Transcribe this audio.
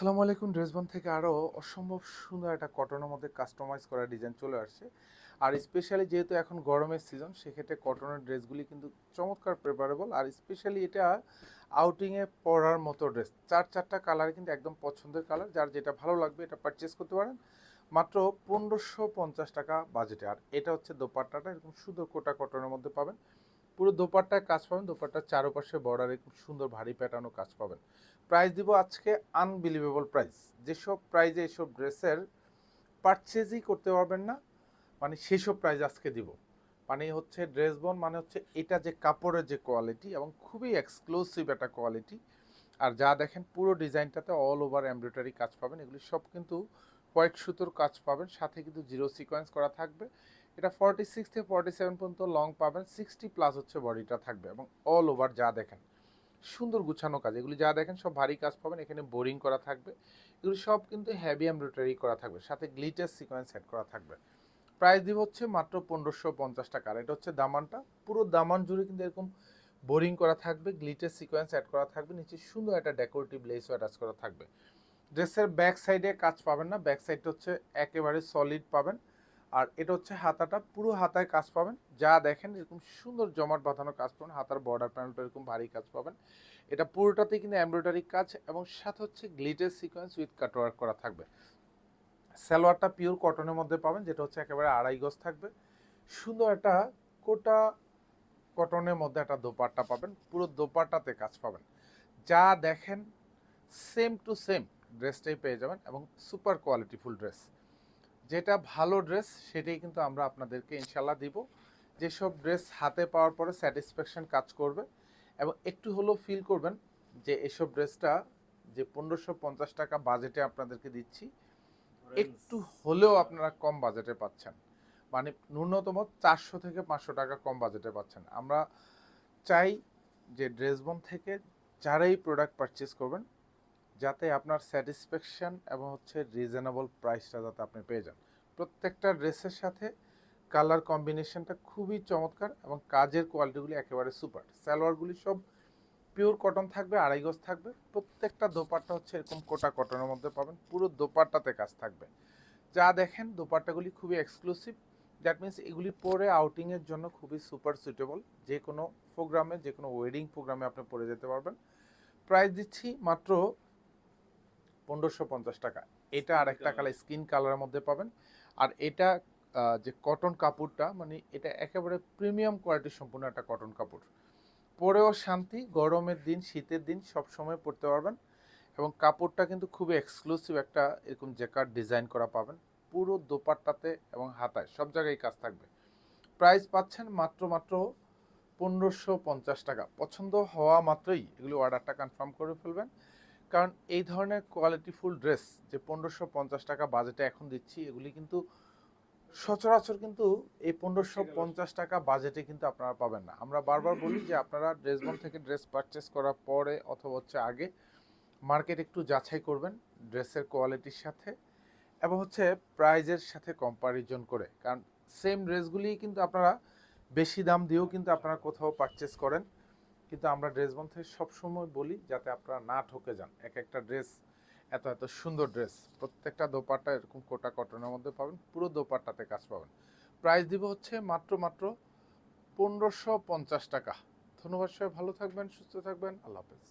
আসসালামু আলাইকুম। ড্রেসবন থেকে আরও অসম্ভব সুন্দর একটা কটনের মধ্যে কাস্টমাইজ করা ডিজাইন চলে আসছে। আর স্পেশালি যেহেতু এখন গরমের সিজন, সেক্ষেত্রে কটনের ড্রেসগুলি কিন্তু চমৎকার প্রেফারেবল। আর স্পেশালি এটা আউটিংয়ে পরার মতো ড্রেস। চারটা কালার কিন্তু একদম পছন্দের কালার, যার যেটা ভালো লাগবে এটা পারচেস করতে পারেন মাত্র 1550 টাকা বাজেটে। আর এটা হচ্ছে দোপাট্টাটা, এরকম সুন্দর কোটা কটনের মধ্যে পাবেন। পুরো দোপাট্টায় কাজ পাবেন, দোপাট্টার চারপাশে বর্ডারে খুব সুন্দর ভারী প্যাটার্নও কাজ পাবেন। প্রাইস দিব আজকে আনবিলিভেবল প্রাইস। যেসব প্রাইজে এসব ড্রেসের পারচেজই করতে পারবেন না, মানে সেসব প্রাইস আজকে দিব। মানে হচ্ছে ড্রেসবন মানে হচ্ছে এটা যে কাপড়ের যে কোয়ালিটি এবং খুবই এক্সক্লুসিভ একটা কোয়ালিটি। আর যা দেখেন পুরো ডিজাইনটাতে অল ওভার এমব্রয়ডারি কাজ পাবেন, এগুলি সব কিন্তু হোয়াইট সুতোর কাজ পাবেন, সাথে কিন্তু জিরো সিকোয়েন্স করা থাকবে। এটা 46 থেকে 47 পর্যন্ত লং পাবেন, 60+ হচ্ছে বডিটা থাকবে এবং অল ওভার যা দেখেন সুন্দর গুছানো কাজ। এগুলি যা দেখেন সব ভারী কাজ পাবেন, এখানে বোরিং করা থাকবে। এগুলি সব কিন্তু হেভি এমব্রয়ডারি করা থাকবে, সাথে গ্লিটার সিকোয়েন্স সেট করা থাকবে। প্রাইস দিব হচ্ছে মাত্র 1550 টাকা। আর এটা হচ্ছে দামানটা, পুরো দামান জুড়ে কিন্তু এরকম বোরিং করা থাকবে, গ্লিটার সিকোয়েন্স অ্যাড করা থাকবে, নিচে সুন্দর একটা ডেকোরেটিভ লেসও অ্যাটাচ করা থাকবে। ড্রেসের ব্যাক সাইডে কাজ পাবেন না, ব্যাক সাইডটা হচ্ছে একেবারে সলিড পাবেন। আর এটা হচ্ছে হাতাটা, পুরো হাতায় কাজ পাবেন, যা দেখেন এরকম সুন্দর জমাট বাঁধানো কাজ পাবেন। হাতার বর্ডার প্যানেলটা এরকম ভারী কাজ পাবেন। এটা পুরোটাতেই কিন্তু এমব্রয়ডারি কাজ এবং সাথে হচ্ছে গ্লিটার সিকোয়েন্স উইথ কাটওয়ার্ক করা থাকবে। সালোয়ারটা পিওর কটনের মধ্যে পাবেন, যেটা হচ্ছে একেবারে আড়াই গজ থাকবে। সুন্দর একটা কোটা কটনের মধ্যে একটা দোপাট্টা পাবেন, পুরো দোপাট্টাতে কাজ পাবেন। যা দেখেন সেম টু সেম ড্রেসটাই পেয়ে যাবেন এবং সুপার কোয়ালিটিফুল ড্রেস। যেটা ভালো ড্রেস সেটাই কিন্তু আমরা আপনাদেরকে ইনশাল্লাহ দিব। যেসব ড্রেস হাতে পাওয়ার পরে স্যাটিসফ্যাকশন কাজ করবে এবং একটু হলেও ফিল করবেন যে এসব ড্রেসটা যে 1550 টাকা বাজেটে আপনাদেরকে দিচ্ছি, একটু হলেও আপনারা কম বাজেটে পাচ্ছেন। মানে ন্যূনতম 400 থেকে 500 টাকা কম বাজেটে পাচ্ছেন। আমরা চাই যে ড্রেসবন থেকে যারাই প্রোডাক্ট পারচেস করবেন, যাতে আপনার স্যাটিসফ্যাকশন এবং হচ্ছে রিজনেবল প্রাইসটা যাতে আপনি পেয়ে যান। প্রত্যেকটা ড্রেসের সাথে কালার কম্বিনেশনটা খুবই চমৎকার এবং কাজের কোয়ালিটিগুলি একেবারে সুপার। সালোয়ারগুলি সব পিওর কটন থাকবে, আড়াই গজ থাকবে। প্রত্যেকটা দোপাট্টা হচ্ছে এরকম কোটা কটনের মধ্যে পাবেন, পুরো দোপাট্টাতে কাজ থাকবে। যা দেখেন দোপাট্টাগুলি খুবই এক্সক্লুসিভ। দ্যাট মিনস এগুলি পরে আউটিংয়ের জন্য খুবই সুপার সুইটেবল। যে কোনো প্রোগ্রামে, যে কোনো ওয়েডিং প্রোগ্রামে আপনি পরে যেতে পারবেন। প্রাইস দিচ্ছি মাত্র 1550 টাকা। এটা আর একটা কালার স্কিন কালারের মধ্যে পাবেন। আর এটা যে কটন কাপড়টা, মানে এটা একেবারে প্রিমিয়াম কোয়ালিটির সম্পূর্ণ একটা কটন কাপড়। পরেও শান্তি, গরমের দিন শীতের দিন সব সময় পরতে পারবেন। এবং কাপড়টা কিন্তু খুবই এক্সক্লুসিভ একটা এরকম জ্যাকার্ড ডিজাইন করা পাবেন পুরো দোপাট্টাতে এবং হাতায় সব জায়গায় কাজ থাকবে। প্রাইস পাচ্ছেন মাত্র মাত্র 1550 টাকা। পছন্দ হওয়া মাত্রই এগুলো অর্ডারটা কনফার্ম করে ফেলবেন, কারণ এই ধরনের কোয়ালিটিফুল ড্রেস যে 1550 টাকা বাজেটে এখন দিচ্ছি, এগুলি কিন্তু সচরাচর কিন্তু এই 1550 টাকা বাজেটে কিন্তু আপনারা পাবেন না। আমরা বারবার বলি যে আপনারা ড্রেসবন থেকে ড্রেস পারচেস করার পরে অথবা হচ্ছে আগে মার্কেট একটু যাচাই করবেন ড্রেসের কোয়ালিটির সাথে এবং হচ্ছে প্রাইজের সাথে কম্পারিজন করে। কারণ সেম ড্রেসগুলি কিন্তু আপনারা বেশি দাম দিয়েও কিন্তু আপনারা কোথাও পারচেস করেন, কিন্তু আমরা ড্রেসবন থেকে সবসময় বলি যাতে আপনারা না ঠকে যান। এক একটা ড্রেস এত এত সুন্দর ড্রেস, প্রত্যেকটা দোপাট্টা এরকম কোটা কটনের মধ্যে পাবেন, পুরো দোপাট্টাতে কাজ পাবেন। প্রাইস দিব হচ্ছে মাত্র মাত্র 1550 টাকা। ধন্যবাদ, সবাই ভালো থাকবেন, সুস্থ থাকবেন, আল্লাহ হাফেজ।